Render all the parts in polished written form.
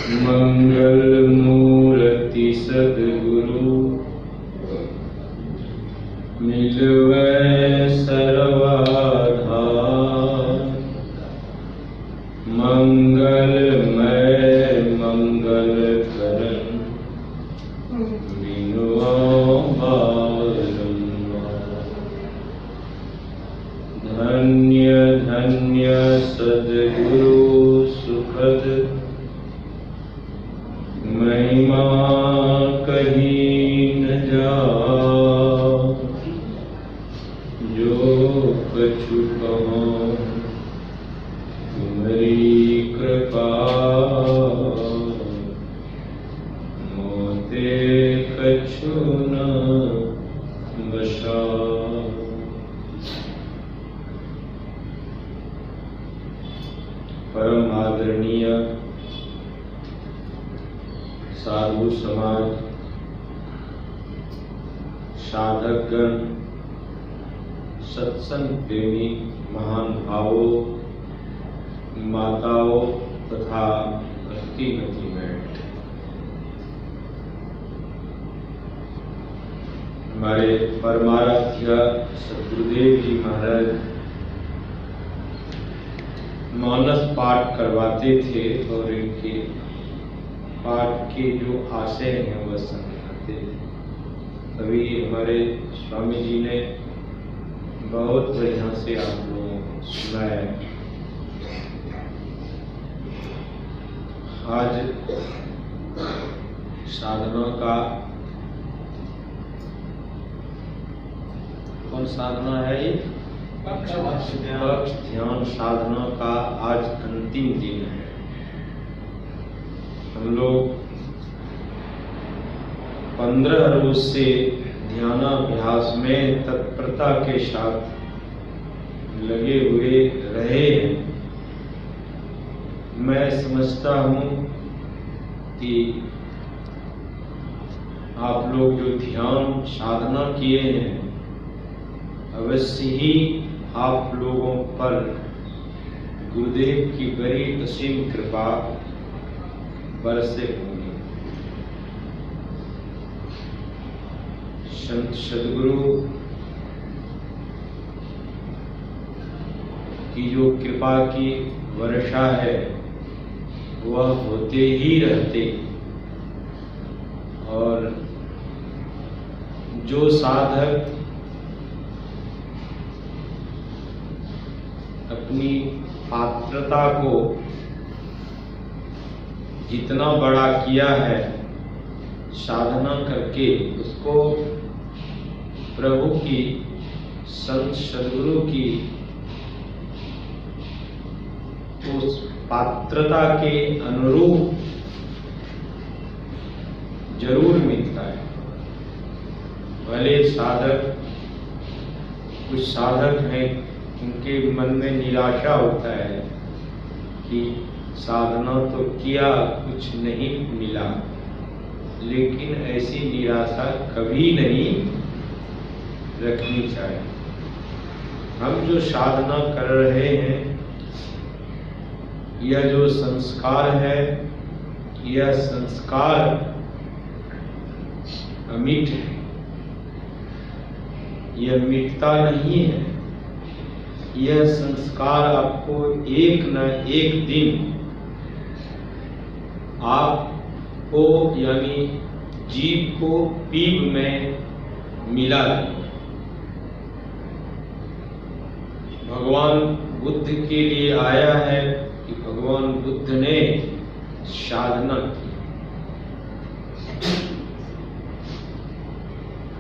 मंगल मूर्ति सद्गुरु मिलवै सर्वाधार। मंगलमय मंगल करन बिनुआ बारंबार। धन्य धन्य सद्गुरु सुखद महिमा कहीं न जाए। जो कछु कहो तुम्हारी कृपा मोते कछु न बसा। परम आदरणीय साधु समाज, साधकगण, सत्संग प्रेमी महान भावों, माताओं तथा भक्तिमती बैठ, हमारे परमाराध्य सद्गुरुदेव जी महाराज मानस पाठ करवाते थे और इनके पाठ के जो आशय हैं वह समझाते थे। अभी हमारे स्वामी जी ने बहुत बढ़िया से आप लोगों को सुनाया। आज साधना का कौन साधना है? ये पक्ष ध्यान साधना का आज अंतिम दिन है। हम लोग 15 रोज से ध्यानाभ्यास में तत्परता के साथ लगे हुए रहे हैं। मैं समझता हूं कि आप लोग जो ध्यान साधना किए हैं अवश्य ही आप लोगों पर गुरुदेव की बड़ी असीम कृपा बरसे होंगी। संत सद्गुरु की जो कृपा की वर्षा है वह होते ही रहते। और जो साधक अपनी पात्रता को जितना बड़ा किया है साधना करके, उसको प्रभु की, संत सद्गुरु की उस पात्रता के अनुरूप जरूर मिलता है। भले साधक, कुछ साधक हैं उनके मन में निराशा होता है कि साधना तो किया कुछ नहीं मिला, लेकिन ऐसी निराशा कभी नहीं रखनी चाहिए। हम जो साधना कर रहे हैं, यह जो संस्कार है, यह संस्कार अमिट है, यह मिटता नहीं है। यह संस्कार आपको एक न एक दिन आपको यानी जीव को पीप में मिला देगा। भगवान बुद्ध के लिए आया है कि भगवान बुद्ध ने साधना की।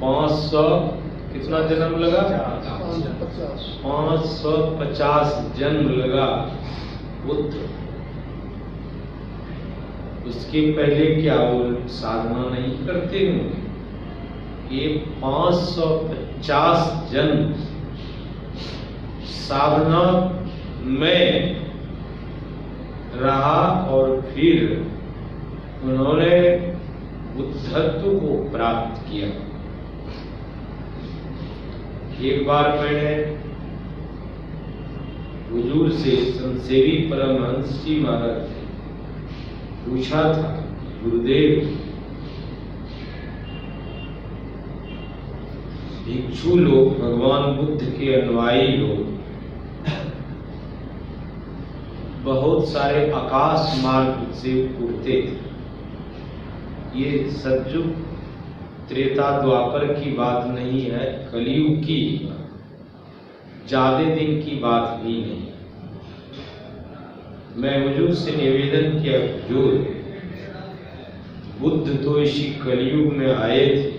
500 कितना जन्म लगा? 550 जन्म लगा बुद्ध। उसके पहले क्या वो साधना नहीं करते होंगे? ये 550 जन्म साधना में रहा और फिर उन्होंने बुद्धत्व को प्राप्त किया। एक बार मैंने हुजूर से संसेवी परमहंस जी महाराज थे, पूछा था, गुरुदेव भिक्षु लोग, भगवान बुद्ध के अनुयायी लोग बहुत सारे आकाश मार्ग से उड़ते थे। ये सतयुग त्रेता द्वापर की बात नहीं है, कलयुग की, ज्यादा दिन की बात भी नहीं। मैं हुजूर से निवेदन किया, हुजूर बुद्ध तो इसी कलयुग में आए थे,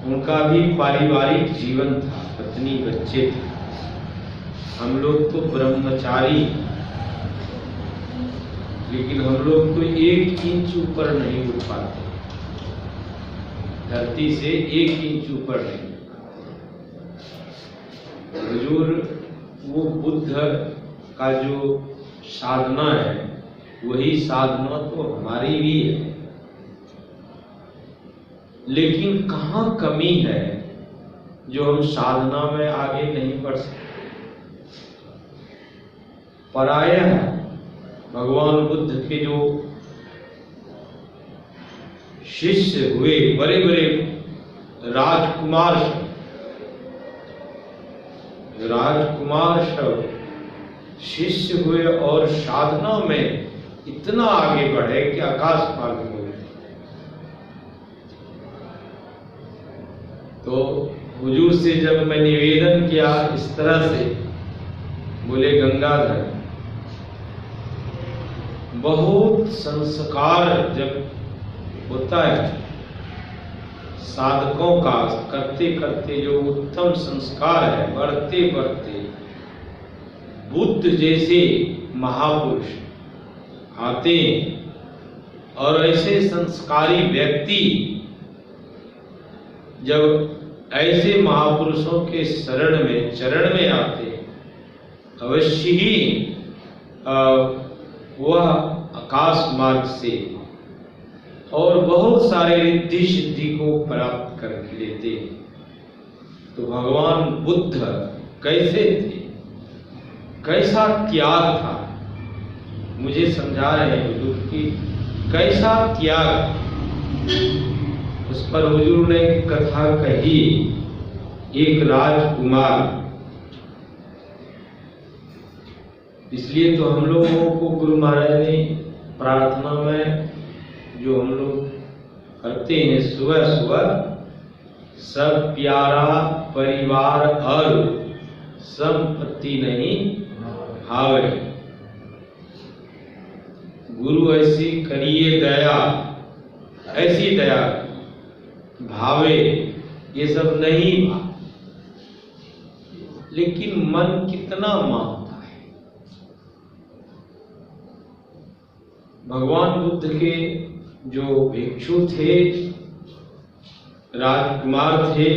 उनका भी पारिवारिक जीवन था, पत्नी बच्चे थे, हम लोग तो ब्रह्मचारी, लेकिन हम लोग तो 1 इंच ऊपर नहीं उठ पाते, धरती से 1 इंच ऊपर नहीं। हुजूर वो बुद्ध का जो साधना है, वही साधना तो हमारी भी है, लेकिन कहाँ कमी है जो हम साधना में आगे नहीं बढ़ सकते। प्रायः भगवान बुद्ध के जो शिष्य हुए, बड़े बड़े राजकुमार सब शिष्य हुए और साधना में इतना आगे बढ़े कि आकाश मार्ग में गए। तो हुजूर से जब मैं निवेदन किया इस तरह से, बोले गंगाधर बहुत संस्कार जब होता है साधकों का, करते करते जो उत्तम संस्कार है, बढ़ते बढ़ते बुद्ध जैसे महापुरुष आते हैं और ऐसे संस्कारी व्यक्ति जब ऐसे महापुरुषों के शरण में, चरण में आते हैं, अवश्य ही वह आकाश मार्ग से और बहुत सारे रिद्धि सिद्धि को प्राप्त कर लेते हैं। तो भगवान बुद्ध कैसे थे, कैसा त्याग था, मुझे समझा रहे हैं हुजूर की कैसा त्याग। उस पर हुजूर ने कथा कही, एक राजकुमार, इसलिए तो हम लोगों को गुरु महाराज ने प्रार्थना में जो हम लोग करते हैं सुबह सुबह, सब प्यारा परिवार और संपत्ति नहीं भावे, गुरु ऐसी करिए दया, ऐसी दया भावे, ये सब नहीं भाव। लेकिन मन कितना मानता है। भगवान बुद्ध के जो भिक्षु थे, राजकुमार थे,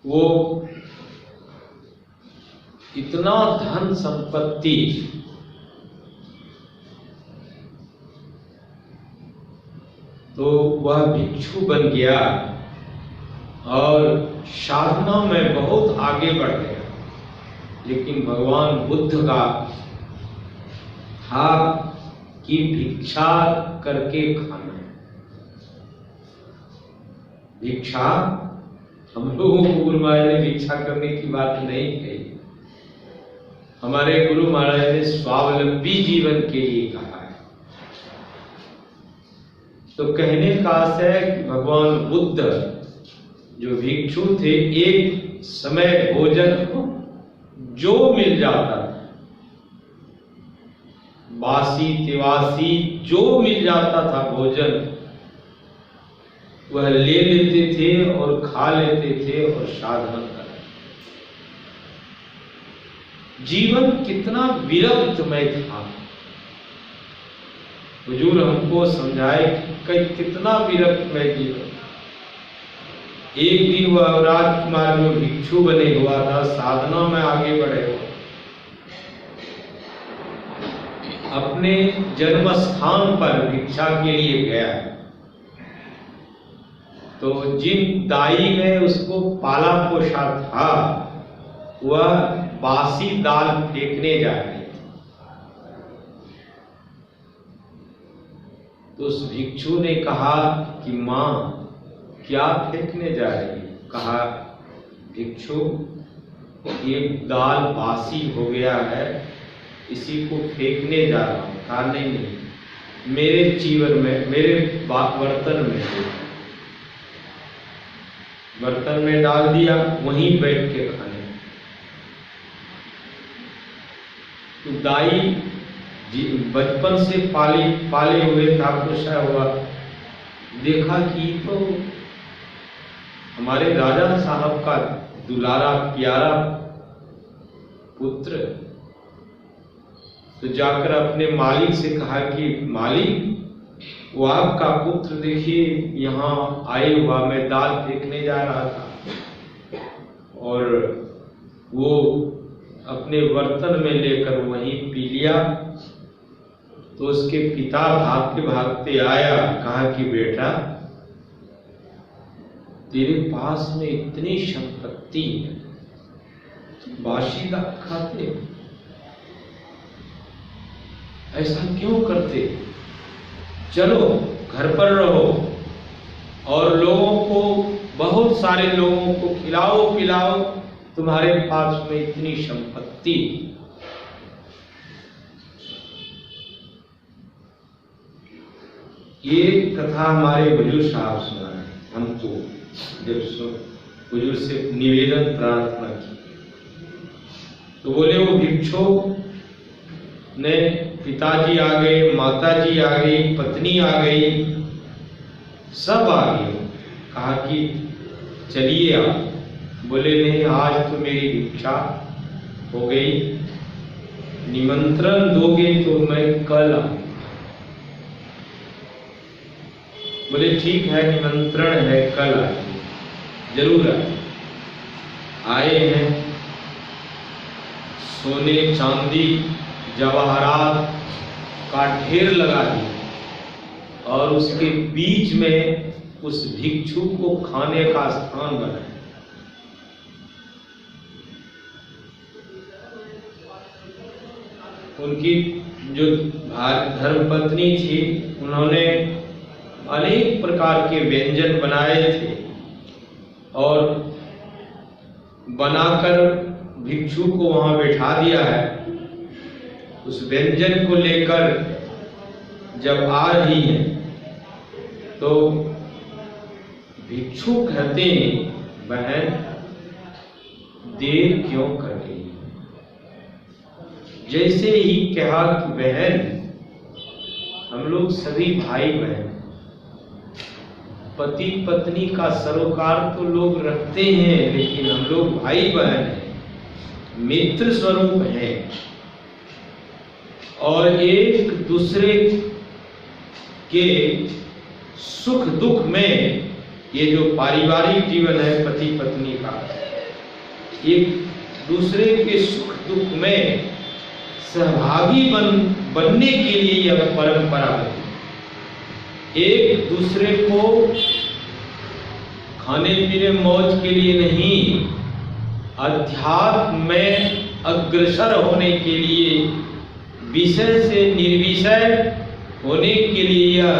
वो इतना धन संपत्ति, तो वह भिक्षु बन गया और साधना में बहुत आगे बढ़ गया। लेकिन भगवान बुद्ध का था कि भिक्षा करके खाना। भिक्षा, हम लोगों को गुरु महाराज ने भिक्षा करने की बात नहीं कही, हमारे गुरु महाराज ने स्वावलंबी जीवन के लिए कहा है। तो कहने का आशय है कि भगवान बुद्ध जो भिक्षु थे, एक समय भोजन जो मिल जाता था, बासी तिवासी जो मिल जाता था भोजन, वह ले लेते थे और खा लेते थे और साधना कर। जीवन कितना विरक्तमय था। हुजूर हमको समझाए कि कितना विरक्तमय जीवन। एक दिन वह राजकुमार में भिक्षु बने हुआ था, साधना में आगे बढ़े हुआ, अपने जन्म स्थान पर भिक्षा के लिए गया। तो जिन दाई ने उसको पाला पोषा था, वह बासी दाल फेंकने जा रही थी। तो उस भिक्षु ने कहा कि माँ क्या फेंकने जा रही है? कहा भिक्षु ये दाल बासी हो गया है, इसी को फेंकने जा रहा हूँ। कहा नहीं नहीं, मेरे चीवर में, मेरे बर्तन में डाल दिया, वहीं बैठ के खाने। तो दाई बचपन से पाले हुए था, पोषा हुआ, देखा कि तो हमारे राजा साहब का दुलारा प्यारा पुत्र। तो जाकर अपने मालिक से कहा कि मालिक, वो आपका पुत्र देखिए यहाँ आए हुआ, मैं दाल फेंकने जा रहा था और वो अपने बर्तन में लेकर वहीं पी लिया। तो उसके पिता भागते भागते आया, कहा कि बेटा तेरे पास में इतनी संपत्ति है, तुम बासी दाल खाते, ऐसा क्यों करते? चलो घर पर रहो और लोगों को, बहुत सारे लोगों को खिलाओ पिलाओ, तुम्हारे पास में इतनी संपत्ति। ये कथा हमारे हुजूर साहब सुनाए हमको, जब हुजूर से निवेदन प्रार्थना की तो बोले वो भिक्षु ने, पिताजी आ गए, माताजी आ गई, पत्नी आ गई, सब आ गए। कहा कि चलिए आप। बोले नहीं, आज तो मेरी भिक्षा हो गई, निमंत्रण दोगे तो मैं कल आऊं। बोले ठीक है, निमंत्रण है, कल आइए, जरूर आए हैं। सोने चांदी जवाहरात का ढेर लगा दिया और उसके बीच में उस भिक्षु को खाने का स्थान बनाया। उनकी जो धर्मपत्नी थी, उन्होंने अनेक प्रकार के व्यंजन बनाए थे और बनाकर भिक्षु को वहां बैठा दिया है। उस व्यंजन को लेकर जब आ रही है तो भिक्षु कहते हैं, बहन देर क्यों कर रही है? जैसे ही कहा कि बहन, हम लोग सभी भाई बहन, पति पत्नी का सरोकार तो लोग रखते हैं, लेकिन हम लोग भाई बहन हैं, मित्र स्वरूप हैं और एक दूसरे के सुख दुख में, ये जो पारिवारिक जीवन है पति पत्नी का, एक दूसरे के सुख दुख में सहभागी बनने के लिए यह परंपरा है। एक दूसरे को खाने पीने मौज के लिए नहीं, अध्यात्म में अग्रसर होने के लिए, विषय से निर्विषय होने के लिए यह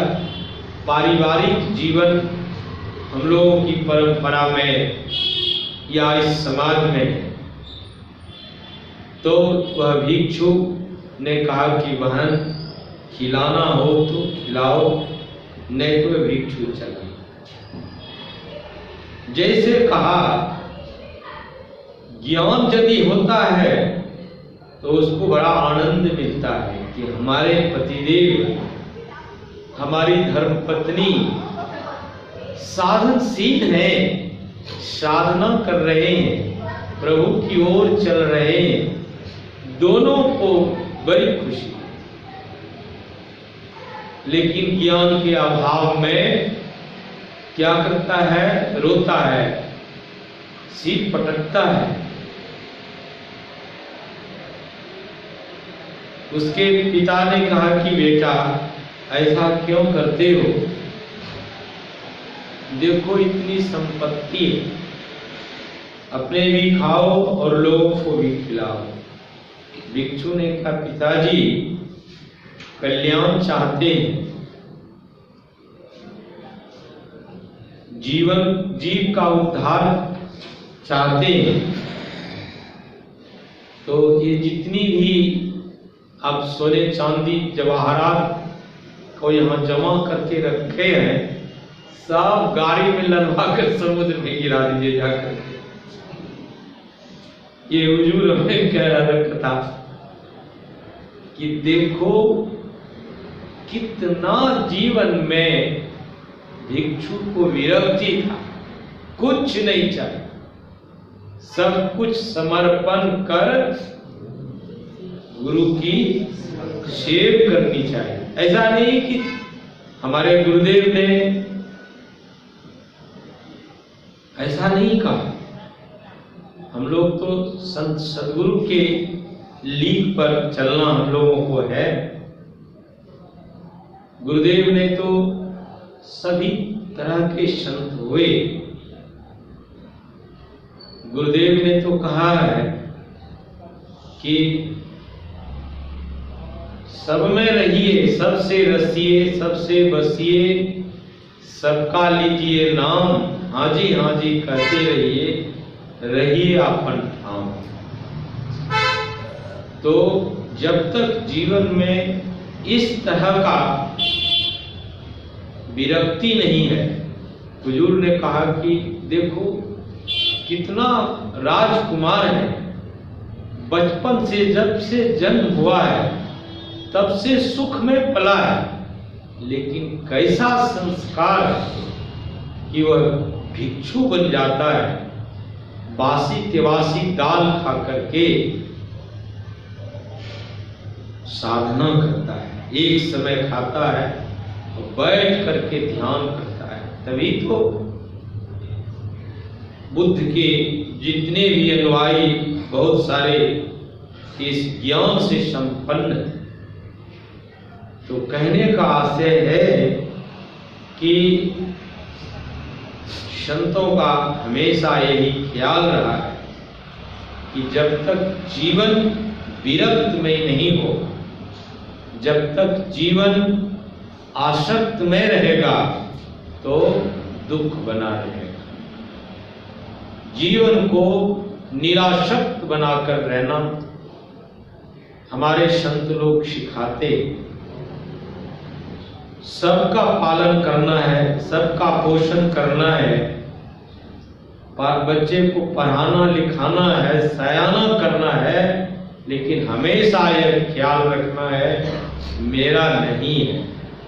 पारिवारिक जीवन हम लोगों की परंपरा में या इस समाज में। तो वह भिक्षु ने कहा कि बहन खिलाना हो तो खिलाओ, नहीं तो भिक्षु चला। जैसे कहा, ज्ञान यदि होता है तो उसको बड़ा आनंद मिलता है कि हमारे पतिदेव, हमारी धर्मपत्नी साधनशील हैं, साधना कर रहे हैं, प्रभु की ओर चल रहे हैं, दोनों को बड़ी खुशी। लेकिन ज्ञान के अभाव में क्या करता है? रोता है, सिर पटकता है। उसके पिता ने कहा कि बेटा ऐसा क्यों करते हो? देखो इतनी संपत्ति है, अपने भी खाओ और लोगों को भी खिलाओ। भिक्षु ने कहा पिताजी कल्याण चाहते हैं जीव का उद्धार चाहते हैं तो ये जितनी भी आप सोने चांदी जवाहरात को यहाँ जमा करके रखे हैं सब गाड़ी में लदवा कर समुद्र में गिरा दीजिए जाकर के। ये हुजूर हमें कह रहा था कि देखो कितना जीवन में भिक्षु को विरक्ति था, कुछ नहीं चाहिए, सब कुछ समर्पण कर गुरु की सेवा करनी चाहिए। ऐसा नहीं कि हमारे गुरुदेव ने ऐसा नहीं कहा। हम लोग तो संत सदगुरु के लीक पर चलना हम लोगों को है। गुरुदेव ने तो सभी तरह के संत हुए। गुरुदेव ने तो कहा है कि सब में रहिए, सबसे रसिए, सबसे बसिए, सबका लीजिए नाम, हाजी हाजी कहते रहिए अपन ठाम। तो जब तक जीवन में इस तरह का विरक्ति नहीं है, हुजूर ने कहा कि देखो कितना राजकुमार है, बचपन से जब से जन्म हुआ है तब से सुख में पला है, लेकिन कैसा संस्कार है कि वह भिक्षु बन जाता है, बासी तिवासी दाल खा करके साधना करता है, एक समय खाता है और बैठ करके ध्यान करता है। तभी तो बुद्ध के जितने भी अनुयायी बहुत सारे इस ज्ञान से संपन्न थे। तो कहने का आशय है कि संतों का हमेशा यही ख्याल रहा है कि जब तक जीवन विरक्त में नहीं हो, जब तक जीवन आसक्त में रहेगा तो दुख बना रहेगा। जीवन को निरासक्त बनाकर रहना हमारे संत लोग सिखाते। सबका पालन करना है, सबका पोषण करना है, बच्चे को पढ़ाना लिखाना है, सयाना करना है, लेकिन हमेशा यह ख्याल रखना है मेरा नहीं है।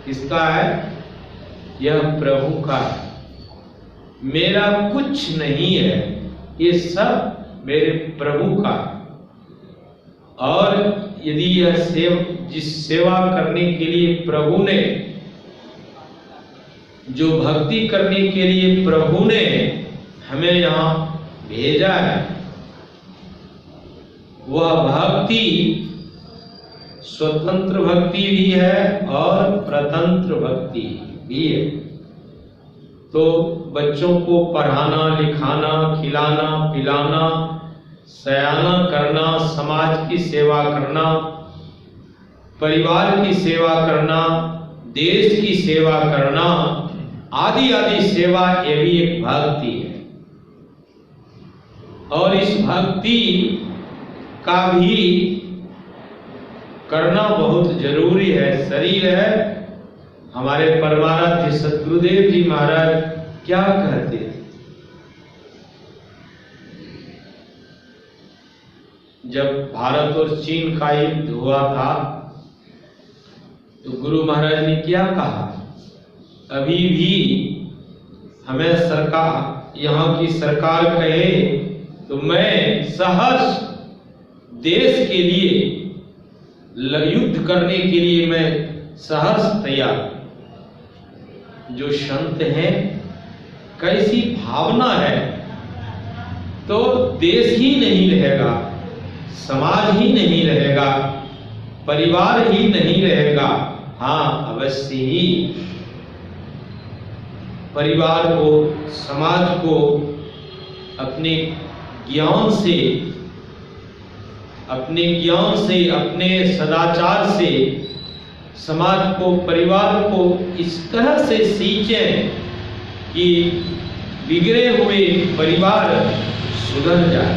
किसका है? यह प्रभु का है। मेरा कुछ नहीं है, ये सब मेरे प्रभु का है। और यदि यह जिस सेवा करने के लिए प्रभु ने, जो भक्ति करने के लिए प्रभु ने हमें यहाँ भेजा है, वह भक्ति स्वतंत्र भक्ति भी है और प्रतंत्र भक्ति भी है। तो बच्चों को पढ़ाना लिखाना, खिलाना पिलाना, सयाना करना, समाज की सेवा करना, परिवार की सेवा करना, देश की सेवा करना, आदि आदि सेवा ये भी एक भक्ति है। और इस भक्ति का भी करना बहुत जरूरी है। शरीर है, हमारे परमाराध्य सद्गुरुदेव जी महाराज क्या कहते थे? जब भारत और चीन का युद्ध हुआ था तो गुरु महाराज ने क्या कहा? अभी भी हमें सरकार, यहाँ की सरकार कहे तो मैं सहर्ष देश के लिए युद्ध करने के लिए मैं सहर्ष तैयार। जो संत हैं, कैसी भावना है, तो देश ही नहीं रहेगा, समाज ही नहीं रहेगा, परिवार ही नहीं रहेगा। हाँ, अवश्य ही परिवार को, समाज को अपने ज्ञान से, अपने सदाचार से समाज को, परिवार को इस तरह से सींचें, कि बिगड़े हुए परिवार सुधर जाए,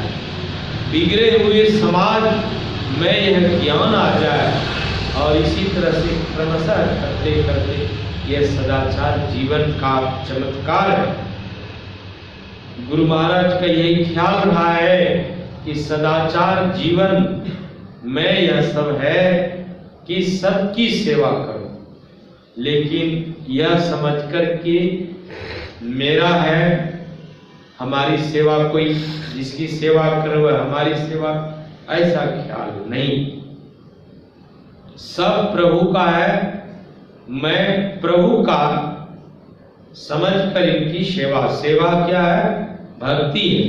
बिगड़े हुए समाज में यह ज्ञान आ जाए, और इसी तरह से क्रमशः करते करते यह सदाचार जीवन का चमत्कार है। गुरु महाराज का यही ख्याल रहा है कि सदाचार जीवन में यह सब है कि सबकी सेवा करो, लेकिन यह समझ कर कि मेरा है, हमारी सेवा कोई जिसकी सेवा करे वह हमारी सेवा, ऐसा ख्याल नहीं। सब प्रभु का है, मैं प्रभु का समझ कर इनकी सेवा। सेवा क्या है? भक्ति है।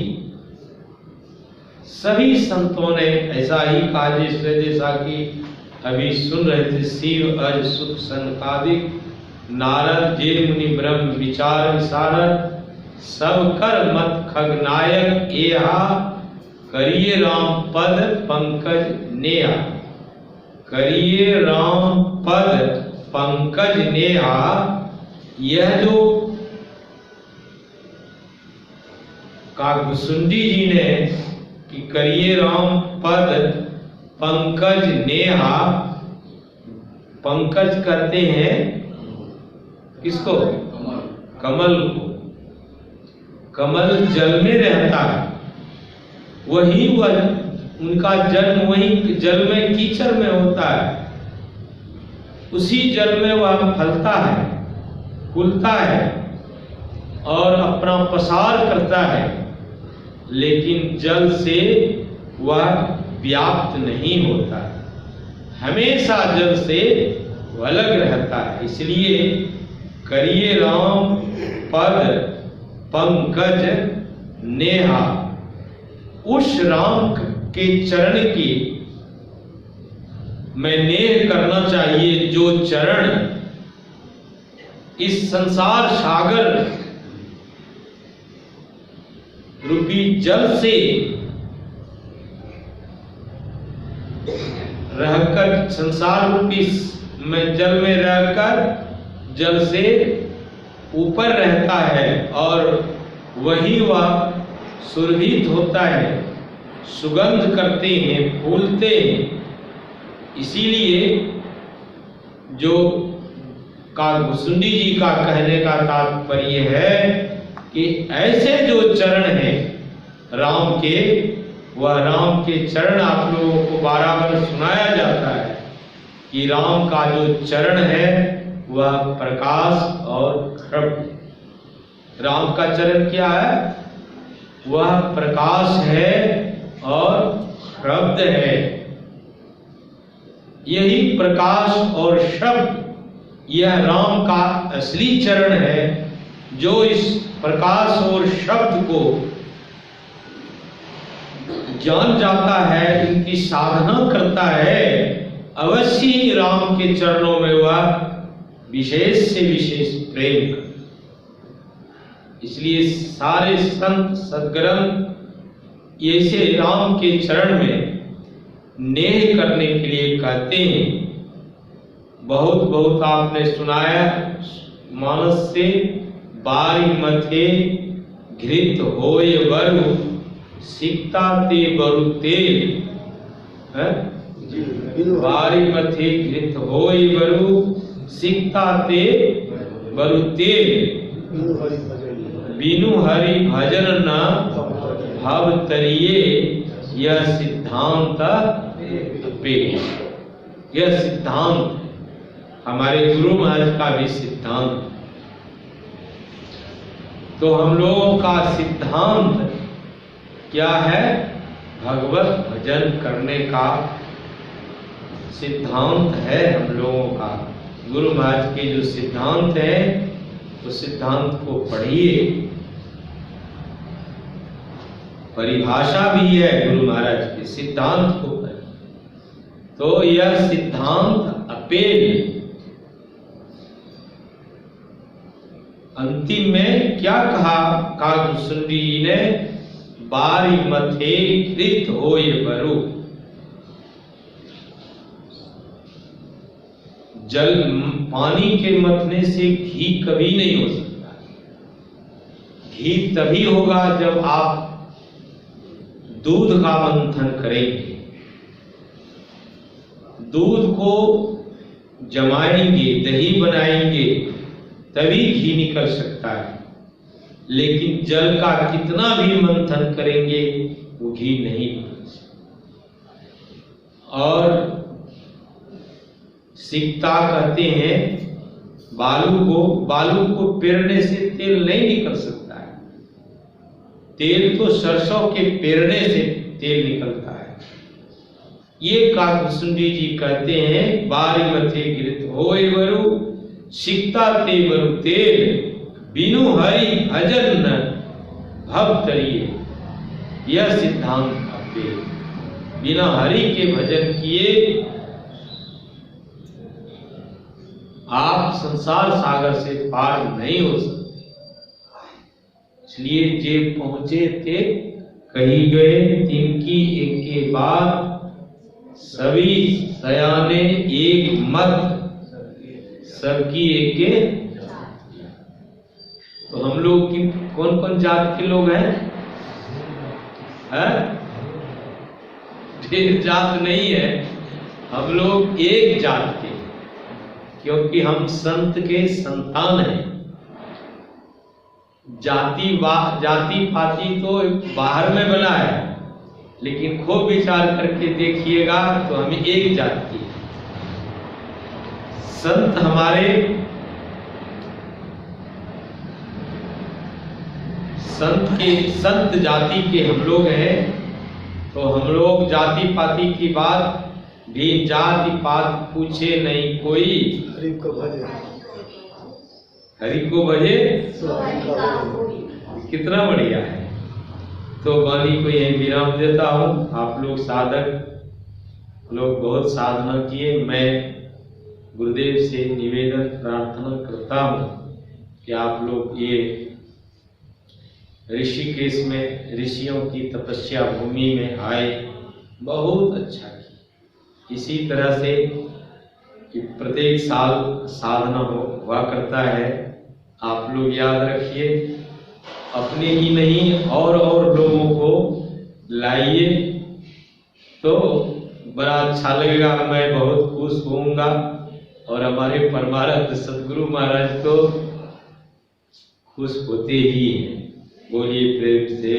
सभी संतों ने ऐसा ही कहा, जैसा कि अभी सुन रहे थे, शिव अज सुख सनकादिक नारद जे मुनि ब्रह्म विचार विशारद, सब कर मत खगनायक एहा, करिए राम पद पंकज नेहा। करिए राम पद पंकज नेहा, यह जो कागभुसुंडी जी ने कि करिए राम पद पंकज नेहा, पंकज कहते हैं किसको? कमल को। कमल जल में रहता है, वही वह उनका जन्म वही जल में कीचड़ में होता है, उसी जल में वह फलता है, फूलता है और अपना प्रसार करता है, लेकिन जल से वह व्याप्त नहीं होता है, हमेशा जल से अलग रहता है। इसलिए करिए राम पद पंकज नेहा, उस राम के चरण की मैं नेह करना चाहिए, जो चरण इस संसार सागर रूपी जल से रहकर, संसार रूपी में जल में रहकर जल से ऊपर रहता है, और वही वह सुरभित होता है, सुगंध करते हैं, फूलते हैं। इसीलिए जो कागभुसुंडी जी का कहने का तात्पर्य है कि ऐसे जो चरण हैं राम के, वह राम के चरण आप लोगों को बारंबार सुनाया जाता है कि राम का जो चरण है वह प्रकाश और शब्द। राम का चरण क्या है? वह प्रकाश है और शब्द है। यही प्रकाश और शब्द, यह राम का असली चरण है। जो इस प्रकाश और शब्द को जान जाता है, इनकी साधना करता है, अवश्य ही राम के चरणों में वह विशेष से विशेष प्रेम करता। इसलिए सारे संत सद्ग्रंथ ऐसे राम के चरण में नेह करने के लिए कहते हैं। बहुत बहुत आपने सुनाया, मानस से बारी मथे घृत होय बरु, सिकता ते बरु तेल। बारी मथे घृत होय बरु, सिकता ते बरु तेल। बिनु हरि भजन न भव तरिये, यह सिद्धांत पे। यह सिद्धांत हमारे गुरु महाराज का भी सिद्धांत। तो हम लोगों का सिद्धांत क्या है? भगवत भजन करने का सिद्धांत है हम लोगों का। गुरु महाराज के जो सिद्धांत है, तो सिद्धांत को पढ़िए। परिभाषा भी है गुरु महाराज के सिद्धांत को पढ़िए। तो यह सिद्धांत अपेल। अंतिम में क्या कहा कागभुसुंडी जी ने? बारी मथे घृत होय बरु। जल पानी के मथने से घी कभी नहीं हो सकता। घी तभी होगा जब आप दूध का मंथन करेंगे, दूध को जमाएंगे, दही बनाएंगे, तभी घी निकल सकता है। लेकिन जल का कितना भी मंथन करेंगे वो घी नहीं बन सकता। और सिकता कहते हैं बालू को पेरने से तेल नहीं निकल सकता है। तेल तो सरसों के पेरने से तेल निकलता है। ये काकभुसुंडी जी कहते हैं, बारी मथे गिरत होए वरु सिकता ते वरु तेल, बिनु हरि भजन न भव तरिए। यह सिद्धांत आपके बिना हरि के भजन किए आप संसार सागर से पार नहीं हो सकते। इसलिए जे पहुंचे थे कही गए, तिनकी एके बात, सभी सयाने एक मत, सबकी एके। तो हम लोग की कौन कौन जात के लोग हैं? ढेर जात नहीं है, हम लोग एक जात के, क्योंकि हम संत के संतान हैं। जाति पाति तो बाहर में बना है, लेकिन खूब विचार करके देखिएगा तो हम एक जाति हैं। संत हमारे संत जाति के हम लोग हैं। तो हम लोग जाति पाति की बात भी जाति पात पूछे नहीं कोई, हरि को भजे, हरि को भजे कितना बढ़िया है। तो वाणी को यही विराम देता हूँ। आप लोग साधक लोग बहुत साधना किए। मैं गुरुदेव से निवेदन प्रार्थना करता हूँ कि आप लोग ये ऋषिकेश में ऋषियों की तपस्या भूमि में आए, बहुत अच्छा किया। इसी तरह से कि प्रत्येक साल साधना हुआ करता है। आप लोग याद रखिए, अपने ही नहीं और लोगों को लाइए तो बड़ा अच्छा लगेगा। मैं बहुत खुश होऊंगा और हमारे परमानंद सदगुरु महाराज तो खुश होते ही हैं। बोलिए प्रेम से।